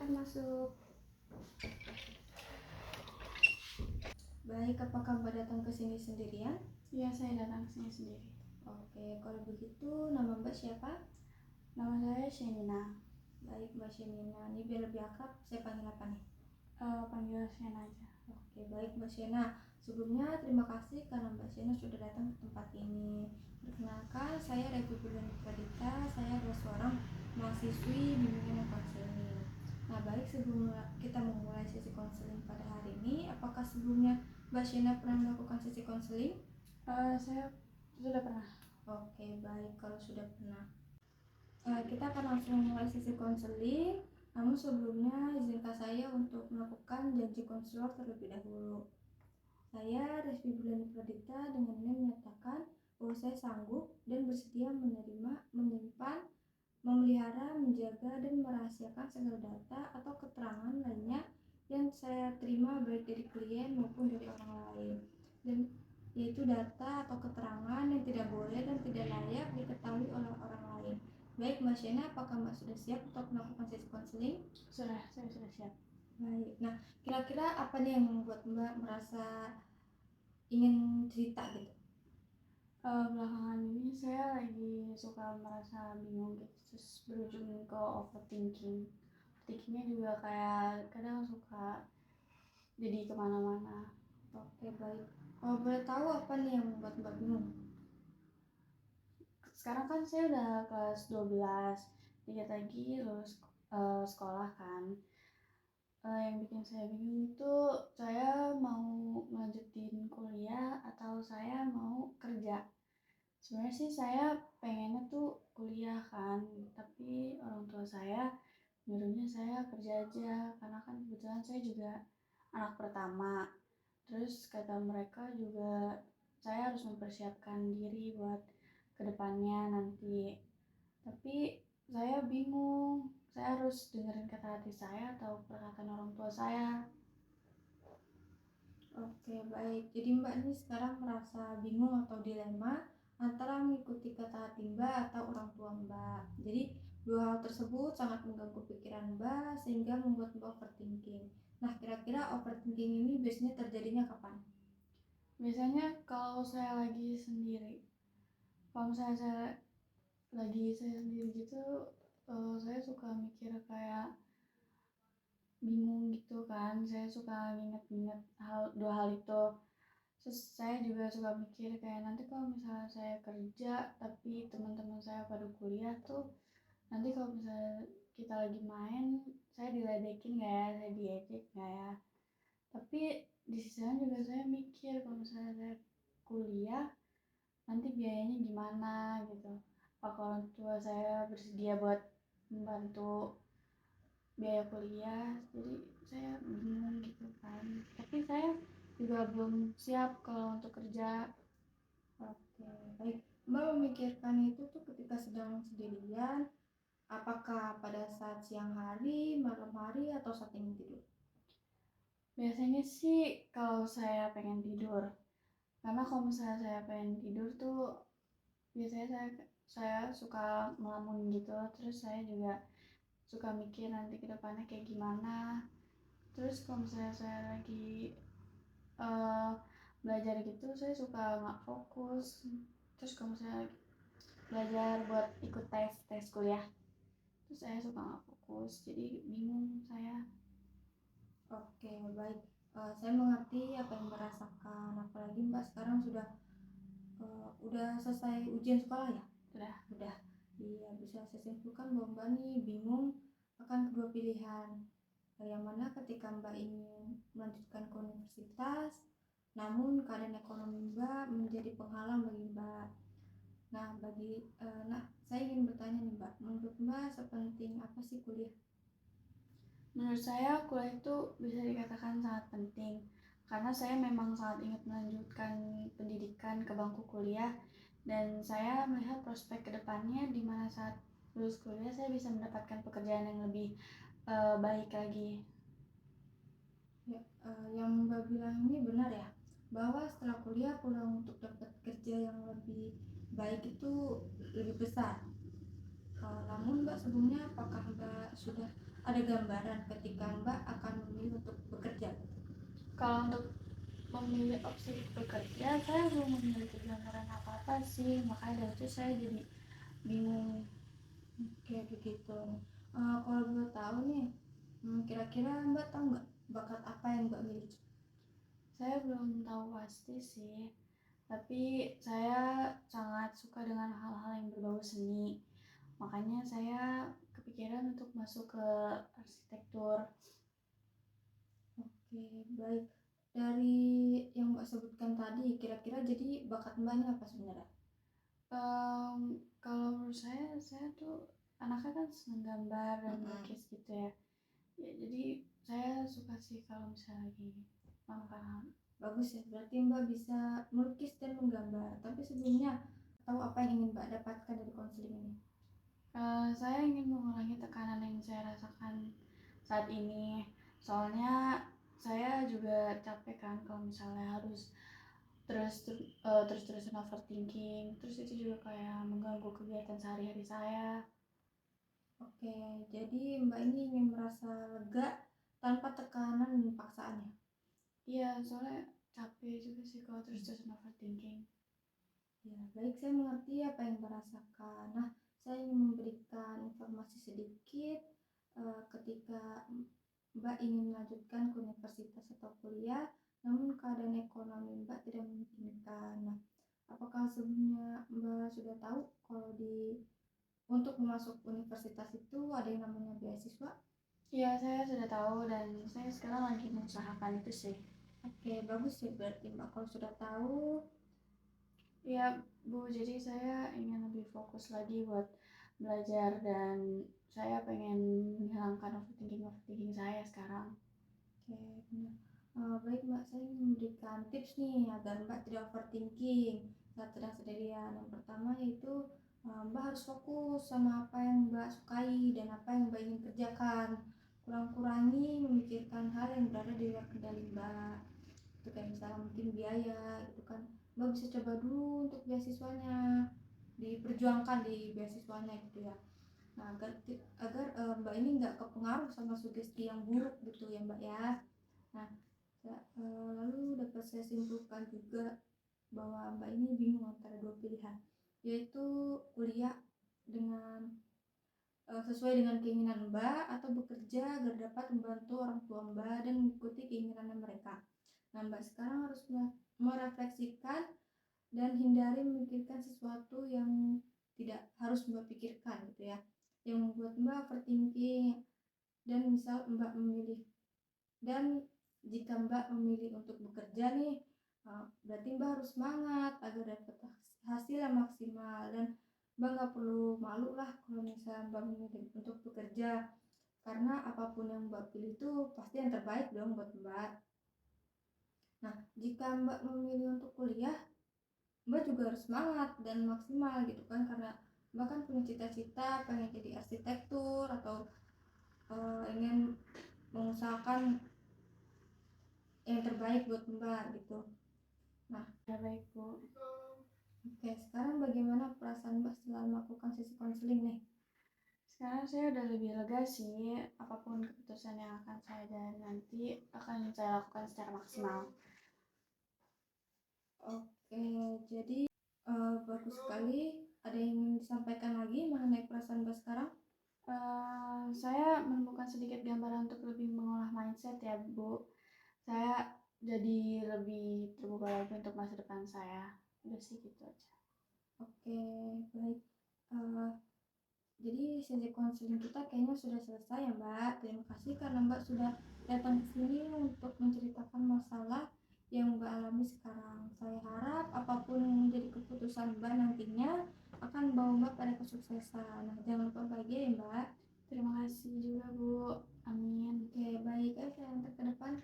Silakan masuk. Baik, apakah Mbak datang ke sini sendirian? Iya, saya datang ke sini sendiri. Oke, kalau begitu nama Mbak siapa? Nama saya Shenina. Baik, Mbak Shenina. Ini biar lebih akrab, saya panggil apa nih? Panggil Shena aja. Oke, baik Mbak Shena. Sebelumnya terima kasih karena Mbak Shena sudah datang ke tempat ini. Perkenalkan, saya Revi Bulan Pradita. Saya adalah seorang mahasiswi bimbingan dan konseling. Nah, baik, sebelum kita memulai sesi konseling pada hari ini, apakah sebelumnya Mbak Shena pernah melakukan sesi konseling? Saya sudah pernah. Oke, baik kalau sudah pernah. Kita akan langsung memulai sesi konseling. Namun sebelumnya izinkan saya untuk melakukan janji konselor terlebih dahulu. Saya Respi Bulani Pradita dengan ini menyatakan bahwa saya sanggup dan bersedia menerima, menyimpan, memelihara, menjaga, dan merahasiakan segala data atau keterangan lainnya yang saya terima baik dari klien maupun dari orang lain, dan yaitu data atau keterangan yang tidak boleh dan tidak layak diketahui oleh orang lain. Baik Mbak Shena, apakah Mbak sudah siap untuk melakukan sesi konseling? Saya sudah siap. Baik, nah kira-kira apa nih yang membuat Mbak merasa ingin cerita gitu? Belakangan ini saya lagi suka merasa bingung gitu, terus berujung ke overthinking. Overthinkingnya juga kayak kadang suka jadi kemana-mana. Oke, baik. Kalau boleh tahu apa nih yang membuat Mbak bingung? Sekarang kan saya udah kelas 12, dikit lagi lulus sekolah kan. Yang bikin saya bingung itu saya mau melanjutin kuliah atau saya mau kerja. Sebenarnya sih saya pengennya tuh kuliah kan, tapi orang tua saya nyuruhnya saya kerja aja karena kan kebetulan saya juga anak pertama. Terus kata mereka juga saya harus mempersiapkan diri buat kedepannya nanti. Tapi saya bingung, saya harus dengerin kata hati saya atau perkataan orang tua saya. Oke, baik. Jadi Mbak ini sekarang merasa bingung atau dilema antara mengikuti kata hati Mbak atau orang tua Mbak. Jadi dua hal tersebut sangat mengganggu pikiran Mbak sehingga membuat Mbak overthinking. Nah, kira-kira overthinking ini biasanya terjadinya kapan? Biasanya kalau saya lagi sendiri, kalau misalnya saya sendiri gitu, saya suka mikir kayak bingung gitu kan. Saya suka nginget-nginget dua hal itu. Terus saya juga suka mikir kayak nanti kalau misalnya saya kerja tapi teman-teman saya pada kuliah tuh, nanti kalau misalnya kita lagi main saya diledekin nggak ya, saya diejek nggak ya. Tapi di sisi lain juga saya mikir kalau misalnya saya kuliah nanti biayanya gimana gitu, apakah orang tua saya bersedia buat membantu biaya kuliah. Jadi saya bingung gitu kan, tapi saya juga belum siap kalau untuk kerja. Oke, baik. Mbak memikirkan itu tuh ketika sedang sendirian, apakah pada saat siang hari, malam hari, atau saat ingin tidur? Biasanya sih kalau saya pengen tidur, karena kalau misalnya saya pengen tidur tuh biasanya saya suka melamun gitu. Terus saya juga suka mikir nanti ke depannya kayak gimana. Terus kalau misalnya saya lagi uh, belajar gitu saya suka nggak fokus. Terus kalau misalnya belajar buat ikut tes kuliah terus saya suka nggak fokus, jadi bingung saya. Oke, baik. Saya mengerti apa yang Mbak rasakan. Apalagi Mbak sekarang udah selesai ujian sekolah ya? Udah. Iya, bisa saya simpulkan bahwa Mbak nih bingung akan kedua pilihan. Yang mana ketika Mbak ingin melanjutkan ke universitas, namun keadaan ekonomi Mbak menjadi penghalang bagi Mbak. Nah, saya ingin bertanya nih Mbak, menurut Mbak sepenting apa sih kuliah? Menurut saya kuliah itu bisa dikatakan sangat penting karena saya memang sangat ingin melanjutkan pendidikan ke bangku kuliah, dan saya melihat prospek kedepannya di mana saat lulus kuliah saya bisa mendapatkan pekerjaan yang lebih baik lagi. Ya, yang Mbak bilang ini benar ya, bahwa setelah kuliah peluang untuk dapat kerja yang lebih baik itu lebih besar. Namun Mbak sebelumnya apakah Mbak sudah ada gambaran ketika Mbak akan memilih untuk bekerja? Kalau untuk memilih opsi bekerja, saya belum memiliki gambaran apa-apa sih, makanya dari itu saya jadi bingung. Oke, begitu. Kalau boleh tahu nih, kira-kira Mbak tahu nggak bakat apa yang Mbak miliki? Saya belum tahu pasti sih, tapi saya sangat suka dengan hal-hal yang berbau seni, makanya saya kepikiran untuk masuk ke arsitektur. Oke, baik. Dari yang Mbak sebutkan tadi, kira-kira jadi bakat Mbak ini apa sebenarnya? Kalau menurut saya tuh anaknya kan seneng gambar dan melukis gitu ya. Ya jadi saya suka sih kalau misalnya lagi melakukan hal. Bagus ya, berarti Mbak bisa melukis dan menggambar. Tapi sebelumnya, tahu apa yang ingin Mbak dapatkan dari konseling ini? Saya ingin mengurangi tekanan yang saya rasakan saat ini. Soalnya saya juga capek kan kalau misalnya harus terus-terusan overthinking. Terus itu juga kayak mengganggu kegiatan sehari-hari saya. Oke, jadi Mbak ini ingin merasa lega tanpa tekanan dan paksaan ya? Iya, soalnya capek juga sih kalau terus-terusan overthinking. Ya, baik, saya mengerti apa yang Mbak rasakan. Nah, saya ingin memberikan informasi sedikit ketika Mbak ingin melanjutkan ke universitas atau kuliah, namun keadaan ekonomi Mbak tidak memungkinkan. Nah, apakah sebelumnya Mbak sudah tahu kalau untuk masuk universitas itu ada yang namanya beasiswa? Iya, saya sudah tahu dan saya sekarang lagi mengusahakan itu sih. Oke, bagus ya berarti Mbak kalau sudah tahu. Iya, Bu, jadi saya ingin lebih fokus lagi buat belajar dan saya pengen menghilangkan overthinking saya sekarang. Oke, benar. Baik Mbak, saya ingin memberikan tips nih agar Mbak tidak overthinking saat sedang sendirian. Yang pertama yaitu Mbak harus fokus sama apa yang Mbak sukai dan apa yang Mbak ingin kerjakan. Kurang-kurangi memikirkan hal yang berada di luar kendali Mbak. Itu kayak misalnya mungkin biaya gitu kan. Mbak bisa coba dulu untuk beasiswanya, diperjuangkan di beasiswanya gitu ya. Nah, agar Mbak ini nggak kepengaruh sama sugesti yang buruk gitu ya Mbak ya. Nah, lalu dapat saya simpulkan juga bahwa Mbak ini bingung antara dua pilihan, yaitu kuliah dengan sesuai dengan keinginan Mbak atau bekerja agar dapat membantu orang tua Mbak dan mengikuti keinginan mereka. Nah, Mbak sekarang harus merefleksikan dan hindari memikirkan sesuatu yang tidak harus Mbak pikirkan gitu ya, yang membuat Mbak overthinking. Dan misal Mbak memilih, dan jika Mbak memilih untuk bekerja nih, berarti Mbak harus semangat agar dapat hasil yang maksimal, dan Mbak nggak perlu malu lah kalau misalnya Mbak memilih untuk bekerja, karena apapun yang Mbak pilih itu pasti yang terbaik dong buat Mbak. Nah, jika Mbak memilih untuk kuliah, Mbak juga harus semangat dan maksimal gitu kan, karena Mbak kan punya cita-cita pengen jadi arsitektur atau ingin mengusahakan yang terbaik buat Mbak gitu. Nah, Ya baik, Bu. oke, sekarang bagaimana perasaan Mbak setelah melakukan sesi konseling nih? Sekarang saya udah lebih lega sih, apapun keputusan yang akan saya jalani nanti akan saya lakukan secara maksimal. Oke, jadi bagus sekali. Ada yang ingin disampaikan lagi mengenai perasaan Mbak sekarang? Saya menemukan sedikit gambaran untuk lebih mengolah mindset ya, Bu. Saya jadi lebih terbuka lagi untuk masa depan saya. Udah sih gitu aja. Oke, baik. Jadi sesi konseling kita kayaknya sudah selesai ya Mbak. Terima kasih karena Mbak sudah datang ke sini untuk menceritakan masalah yang Mbak alami sekarang. Saya harap apapun yang menjadi keputusan Mbak nantinya akan membawa Mbak pada kesuksesan. Nah, jangan lupa bahagia ya Mbak. Terima kasih juga, Bu. Amin. Oke, baik. Ayo saya antar ke depan.